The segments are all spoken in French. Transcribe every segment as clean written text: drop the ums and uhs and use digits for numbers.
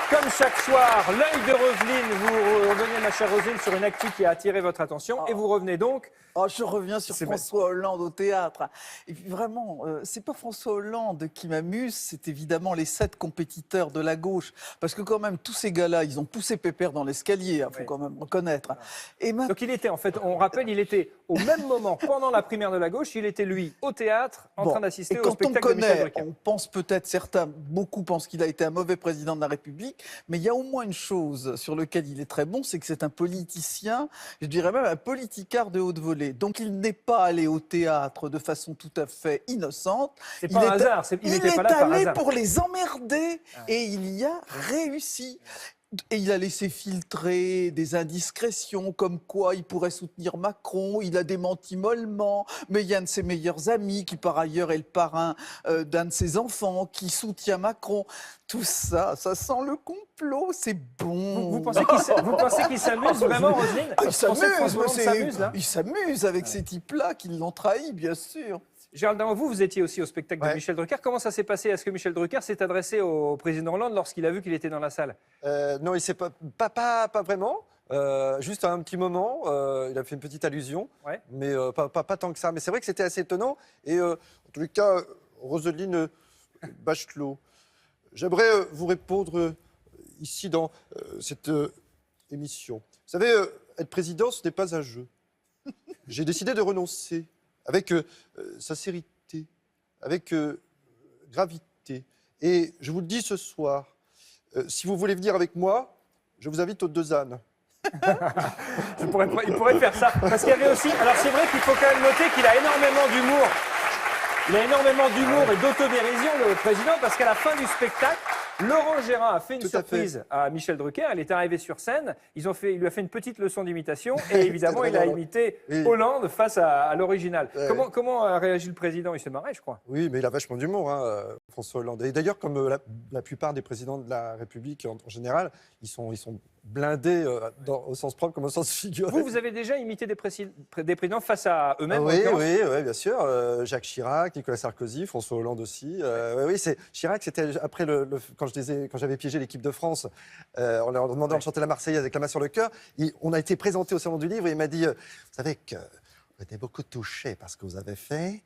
Comme chaque soir, l'œil de Roselyne, vous revenez, ma chère Roselyne, sur une actu qui a attiré votre attention. Et vous revenez donc... Oh, je reviens sur François Hollande au théâtre. Et puis vraiment, c'est pas François Hollande qui m'amuse, c'est évidemment les 7 compétiteurs de la gauche. Parce que quand même, tous ces gars-là, ils ont poussé Pépère dans l'escalier, il faut quand même reconnaître. Et donc il était, en fait, on rappelle, il était au même moment, pendant la primaire de la gauche, il était lui au théâtre, en train d'assister au spectacle de Michel Drucker. On pense peut-être, beaucoup pensent qu'il a été un mauvais président de la République, mais il y a au moins une chose sur laquelle il est très bon, c'est que c'est un politicien, je dirais même un politicard de haute volée. Donc il n'est pas allé au théâtre de façon tout à fait innocente. C'est pas un hasard, il n'était pas là par hasard. Il est allé pour les emmerder et il y a réussi. Et il a laissé filtrer des indiscrétions comme quoi il pourrait soutenir Macron, il a démenti mollement, mais il y a un de ses meilleurs amis qui par ailleurs est le parrain d'un de ses enfants qui soutient Macron. Tout ça, ça sent le complot, c'est bon. Vous pensez qu'il s'amuse vraiment, Roselyne? Il s'amuse avec ces types-là qui l'ont trahi, bien sûr. Gérald Darmon, vous étiez aussi au spectacle de Michel Drucker. Comment ça s'est passé? Est-ce que Michel Drucker s'est adressé au président Hollande lorsqu'il a vu qu'il était dans la salle? Non, il s'est pas vraiment. Juste à un petit moment, il a fait une petite allusion, mais pas tant que ça. Mais c'est vrai que c'était assez étonnant. Et en tous les cas, Roselyne Bachelot, j'aimerais vous répondre ici dans cette émission. Vous savez, être président, ce n'est pas un jeu. J'ai décidé de renoncer avec sincérité, avec gravité. Et je vous le dis ce soir, si vous voulez venir avec moi, je vous invite aux 2 ânes. Il pourrait faire ça. Parce qu'il y avait aussi... Alors c'est vrai qu'il faut quand même noter qu'il a énormément d'humour. Il a énormément d'humour et d'autodérision, le président, parce qu'à la fin du spectacle, Laurent Gérard a fait une surprise à Michel Drucker. Elle est arrivée sur scène. Il lui a fait une petite leçon d'imitation. Et évidemment, il a imité Hollande face à l'original. Comment a réagi le président? Il s'est marré, je crois. Oui, mais il a vachement d'humour, François Hollande. Et d'ailleurs, comme la plupart des présidents de la République en général, ils sont blindés au sens propre comme au sens figuré. Vous avez déjà imité des présidents face à eux-mêmes? Oui, bien sûr. Jacques Chirac, Nicolas Sarkozy, François Hollande aussi. Chirac, c'était après quand j'avais piégé l'équipe de France, en leur demandant de chanter la Marseillaise avec la main sur le cœur. On a été présenté au Salon du Livre et il m'a dit, vous savez que j'étais beaucoup touché par ce que vous avez fait.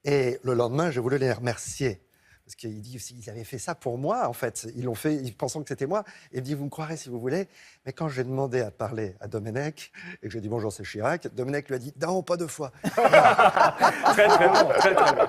Et le lendemain, je voulais les remercier. Parce qu'il dit, ils avaient fait ça pour moi, en fait. Ils l'ont fait, ils pensant que c'était moi. Et il me dit, vous me croirez si vous voulez. Mais quand j'ai demandé à parler à Domenech, et que j'ai dit, bonjour, c'est Chirac, Domenech lui a dit, non, pas 2 fois. Très, très bon, très, très bon.